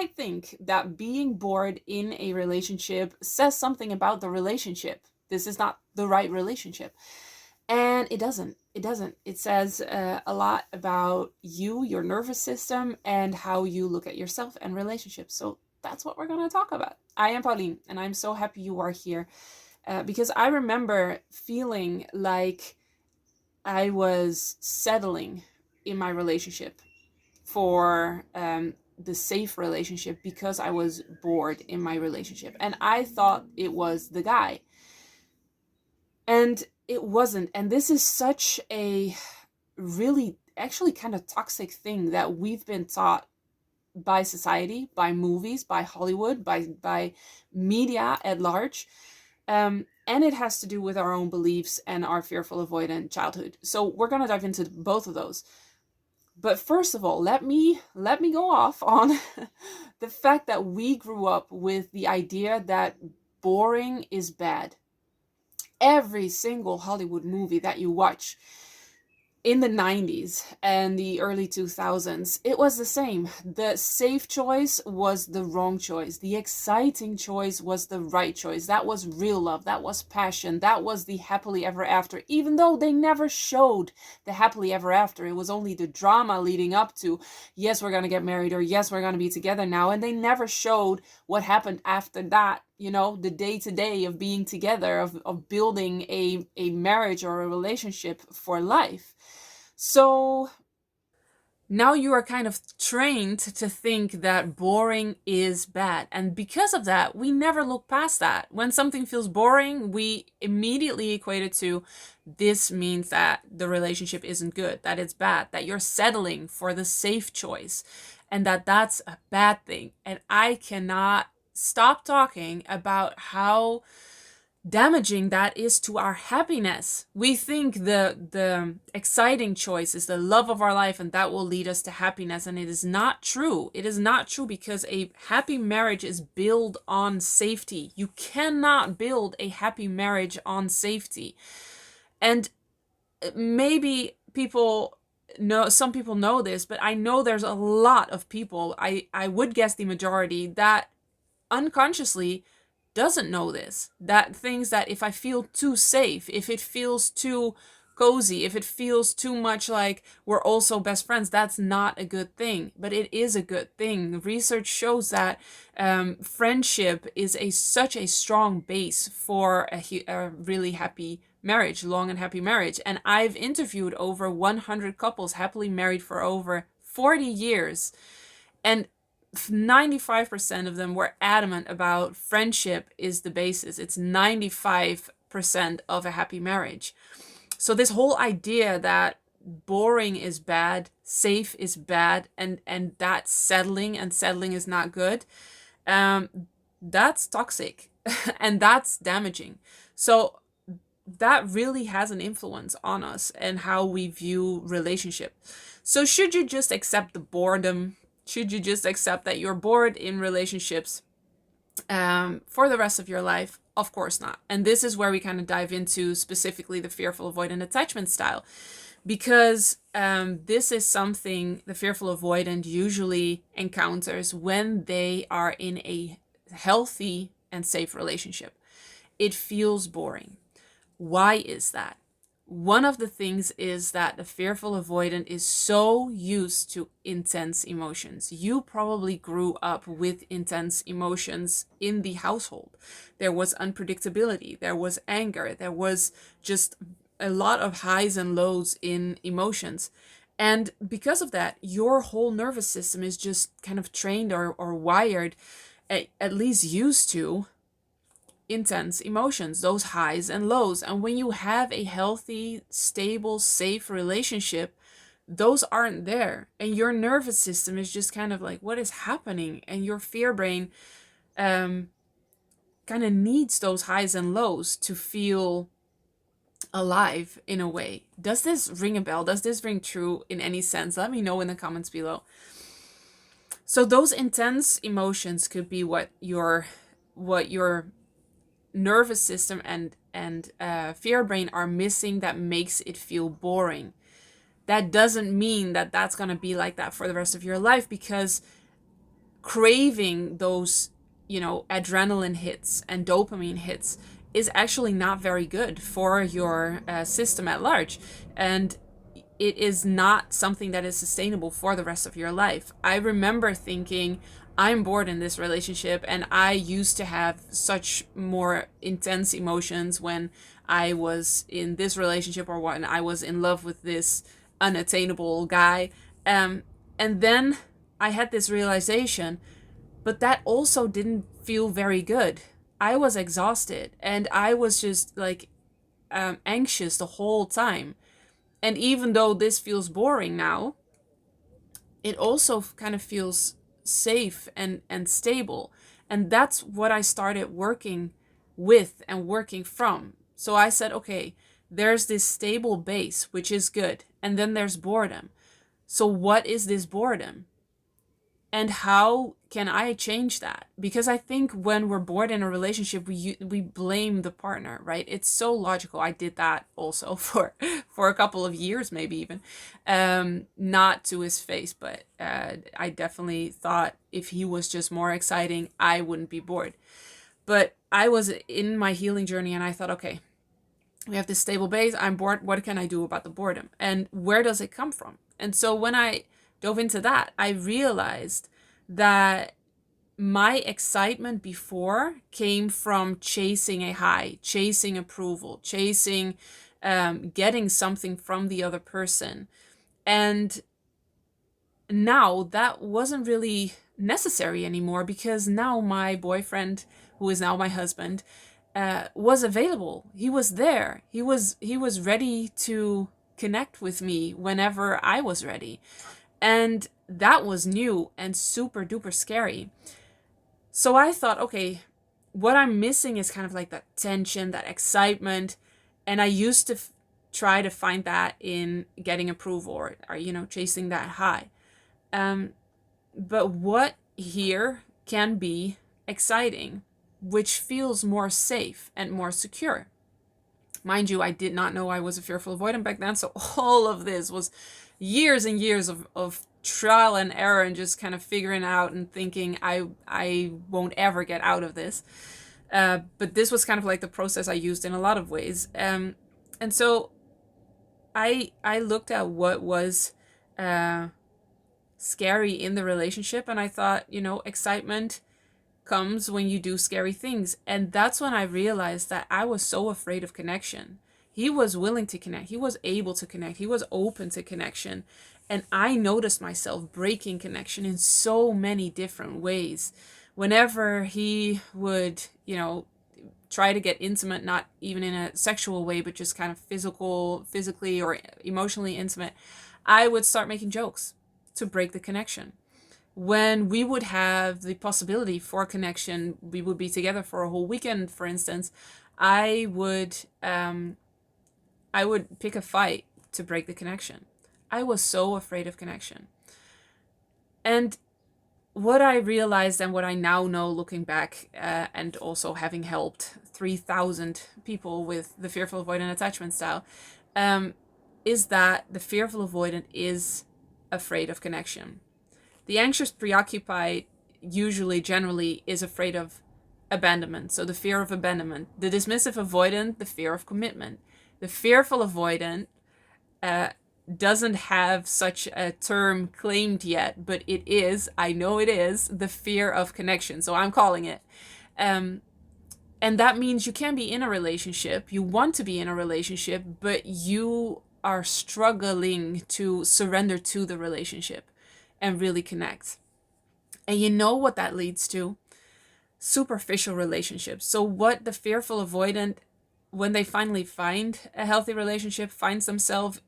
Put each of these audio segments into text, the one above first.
might think that being bored in a relationship says something about the relationship. This is not the right relationship. And it doesn't. It doesn't. It says a lot about you, your nervous system, and how you look at yourself and relationships. So that's what we're going to talk about. I am Pauline, and I'm so happy you are here because I remember feeling like I was settling in my relationship for the safe relationship because I was bored in my relationship. And I thought it was the guy. And it wasn't. And this is such a really, actually, kind of toxic thing that we've been taught by society, by movies, by Hollywood, by media at large. And it has to do with our own beliefs and our fearful avoidant childhood. So we're going to dive into both of those. But first of all, let me go off on the fact that we grew up with the idea that boring is bad. Every single Hollywood movie that you watch in the 90s and the early 2000s, it was the same. The safe choice was the wrong choice. The exciting choice was the right choice. That was real love. That was passion. That was the happily ever after. Even though they never showed the happily ever after, it was only the drama leading up to, yes, we're going to get married, or yes, we're going to be together now. And they never showed what happened after that. You know, the day-to-day of being together, of building a marriage or a relationship for life. So now you are kind of trained to think that boring is bad. And because of that, we never look past that. When something feels boring, we immediately equate it to, this means that the relationship isn't good, that it's bad, that you're settling for the safe choice, and that that's a bad thing. And I cannot stop talking about how damaging that is to our happiness. We think the exciting choice is the love of our life and that will lead us to happiness, and it is not true. It is not true, because a happy marriage is built on safety. You cannot build a happy marriage on safety. And maybe some people know this, but I know there's a lot of people, I would guess the majority, that unconsciously doesn't know this, that thinks that if I feel too safe, if it feels too cozy, if it feels too much like we're also best friends, that's not a good thing. But it is a good thing. Research shows that friendship is such a strong base for a really happy marriage, long and happy marriage. And I've interviewed over 100 couples happily married for over 40 years, and 95% of them were adamant about friendship is the basis. It's 95% of a happy marriage. So this whole idea that boring is bad, safe is bad, and that settling is not good, that's toxic and that's damaging. So that really has an influence on us and how we view relationship. So should you just accept the boredom? Should you just accept that you're bored in relationships for the rest of your life? Of course not. And this is where we kind of dive into specifically the fearful avoidant attachment style, because this is something the fearful avoidant usually encounters when they are in a healthy and safe relationship. It feels boring. Why is that? One of the things is that the fearful avoidant is so used to intense emotions. You probably grew up with intense emotions in the household. There was unpredictability, there was anger, there was just a lot of highs and lows in emotions. And because of that, your whole nervous system is just kind of trained or wired, at least used to, intense emotions, those highs and lows. And when you have a healthy, stable, safe relationship, those aren't there. And your nervous system is just kind of like, what is happening? And your fear brain kind of needs those highs and lows to feel alive in a way. Does this ring a bell? Does this ring true in any sense? Let me know in the comments below. So those intense emotions could be what your nervous system and fear brain are missing, that makes it feel boring. That doesn't mean that that's going to be like that for the rest of your life, because craving those, adrenaline hits and dopamine hits is actually not very good for your system at large. And it is not something that is sustainable for the rest of your life. I remember thinking, I'm bored in this relationship, and I used to have such more intense emotions when I was in this relationship or when I was in love with this unattainable guy. Um, and then I had this realization, but that also didn't feel very good. I was exhausted and I was just like anxious the whole time. And even though this feels boring now, it also kind of feels safe and stable. And that's what I started working with and working from. So I said, okay, there's this stable base, which is good. And then there's boredom. So what is this boredom? And how can I change that? Because I think when we're bored in a relationship, we blame the partner, right? It's so logical. I did that also for a couple of years, maybe even, not to his face, but I definitely thought if he was just more exciting, I wouldn't be bored. But I was in my healing journey, and I thought, okay, we have this stable base. I'm bored. What can I do about the boredom? And where does it come from? And so when I dove into that, I realized that my excitement before came from chasing a high, chasing approval, chasing getting something from the other person. And now that wasn't really necessary anymore, because now my boyfriend, who is now my husband, was available. He was there. He was ready to connect with me whenever I was ready. And that was new and super duper scary. So I thought, okay, what I'm missing is kind of like that tension, that excitement. And I used to try to find that in getting approval or chasing that high. But what here can be exciting, which feels more safe and more secure. Mind you, I did not know I was a fearful avoidant back then, so all of this was years and years of trial and error and just kind of figuring out and thinking I won't ever get out of this. But this was kind of like the process I used in a lot of ways. And so I looked at what was scary in the relationship, and I thought, excitement comes when you do scary things. And that's when I realized that I was so afraid of connection. He was willing to connect. He was able to connect. He was open to connection. And I noticed myself breaking connection in so many different ways. Whenever he would, try to get intimate, not even in a sexual way, but just kind of physically or emotionally intimate, I would start making jokes to break the connection. When we would have the possibility for connection, we would be together for a whole weekend, for instance, I would pick a fight to break the connection. I was so afraid of connection. And what I realized, and what I now know looking back, and also having helped 3,000 people with the fearful avoidant attachment style, is that the fearful avoidant is afraid of connection. The anxious preoccupied generally is afraid of abandonment. So the fear of abandonment. The dismissive avoidant, the fear of commitment. The fearful avoidant doesn't have such a term claimed yet, but it is, I know it is, the fear of connection. So I'm calling it. And that means you can be in a relationship, you want to be in a relationship, but you are struggling to surrender to the relationship and really connect. And you know what that leads to? Superficial relationships. So what the fearful avoidant, when they finally find a healthy relationship, finds themselves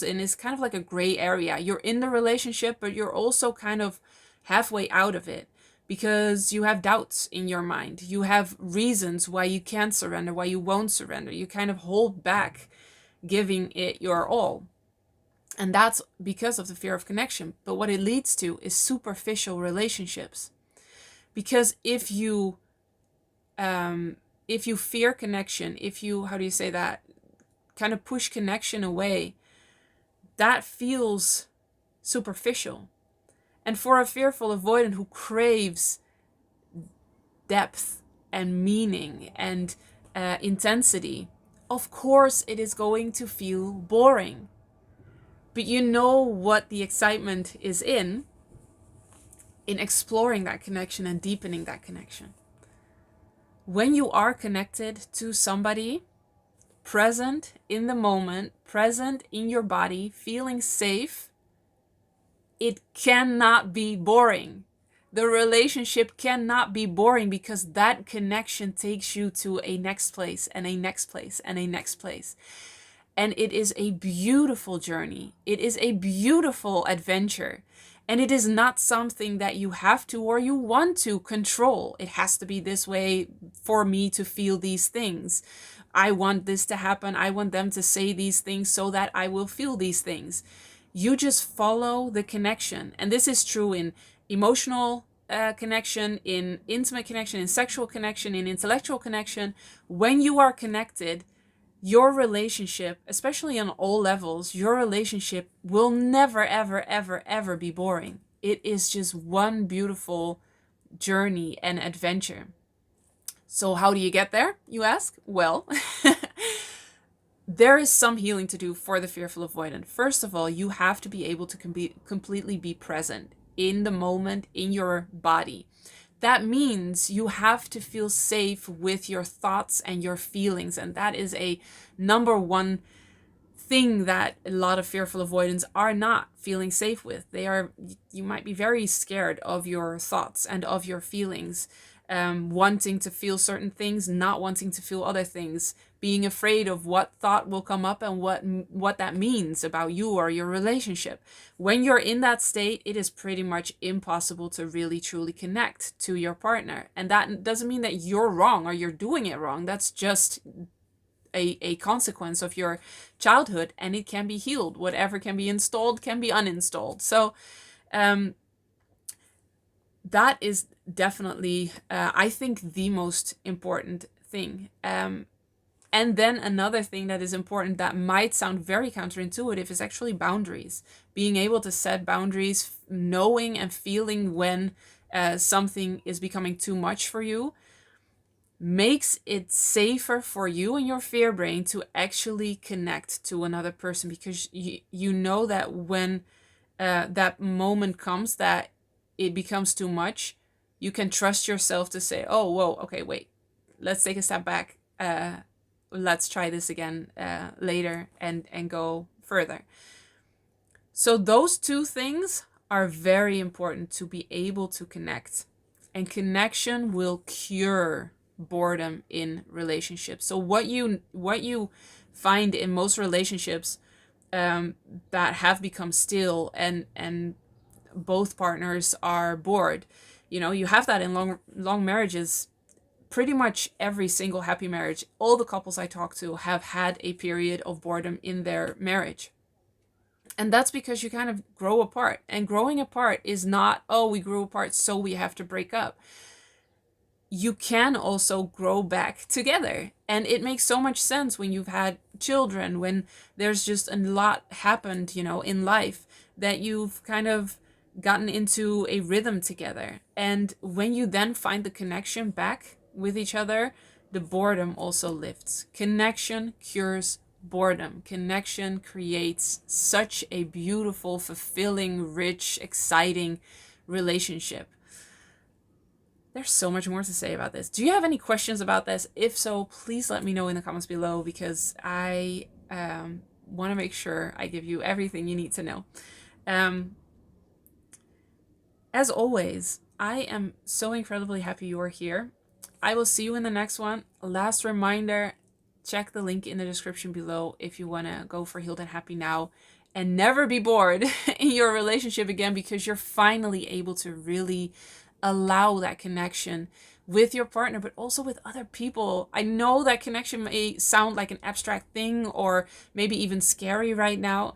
in, is kind of like a gray area. You're in the relationship, but you're also kind of halfway out of it, because you have doubts in your mind. You have reasons why you can't surrender, why you won't surrender. You kind of hold back giving it your all. And that's because of the fear of connection. But what it leads to is superficial relationships. Because if you fear connection, if you, how do you say that, kind of push connection away, that feels superficial. And for a fearful avoidant who craves depth and meaning and intensity, of course it is going to feel boring. But you know what the excitement is in exploring that connection and deepening that connection. When you are connected to somebody, present in the moment, present in your body, feeling safe, it cannot be boring. The relationship cannot be boring because that connection takes you to a next place and a next place and a next place. And it is a beautiful journey. It is a beautiful adventure. And it is not something that you have to or you want to control. It has to be this way for me to feel these things. I want this to happen. I want them to say these things so that I will feel these things. You just follow the connection. And this is true in emotional connection, in intimate connection, in sexual connection, in intellectual connection. When you are connected, your relationship, especially on all levels, your relationship will never, ever, ever, ever be boring. It is just one beautiful journey and adventure. So how do you get there, you ask? Well, there is some healing to do for the fearful avoidant. First of all, you have to be able to completely be present in the moment, in your body. That means you have to feel safe with your thoughts and your feelings. And that is a number one thing that a lot of fearful avoidants are not feeling safe with. You might be very scared of your thoughts and of your feelings, wanting to feel certain things, not wanting to feel other things, being afraid of what thought will come up and what that means about you or your relationship. When you're in that state, it is pretty much impossible to really truly connect to your partner. And that doesn't mean that you're wrong or you're doing it wrong. That's just a consequence of your childhood, and it can be healed. Whatever can be installed can be uninstalled. So that is definitely, I think, the most important thing. And then another thing that is important that might sound very counterintuitive is actually boundaries. Being able to set boundaries, knowing and feeling when something is becoming too much for you, makes it safer for you and your fear brain to actually connect to another person, because you know that when that moment comes that it becomes too much, you can trust yourself to say, oh, whoa, okay, wait, let's take a step back. Let's try this again later and go further. So those two things are very important to be able to connect. And connection will cure boredom in relationships. So what you find in most relationships that have become still and both partners are bored, you have that in long marriages. Pretty much every single happy marriage, all the couples I talk to have had a period of boredom in their marriage. And that's because you kind of grow apart. And growing apart is not, oh, we grew apart, so we have to break up. You can also grow back together. And it makes so much sense when you've had children, when there's just a lot happened, in life, that you've kind of gotten into a rhythm together. And when you then find the connection back with each other, the boredom also lifts. Connection cures boredom. Connection creates such a beautiful, fulfilling, rich, exciting relationship. There's so much more to say about this. Do you have any questions about this? If so, please let me know in the comments below, because I want to make sure I give you everything you need to know. As always, I am so incredibly happy you are here. I will see you in the next one. Last reminder, check the link in the description below if you want to go for Healed and Happy now and never be bored in your relationship again, because you're finally able to really allow that connection with your partner, but also with other people. I know that connection may sound like an abstract thing or maybe even scary right now,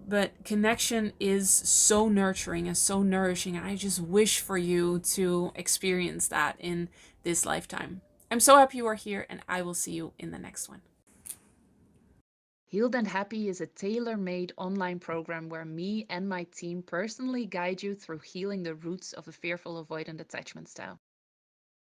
but connection is so nurturing and so nourishing. And I just wish for you to experience that in this lifetime. I'm so happy you are here, and I will see you in the next one. Healed and Happy is a tailor-made online program where me and my team personally guide you through healing the roots of a fearful avoidant attachment style.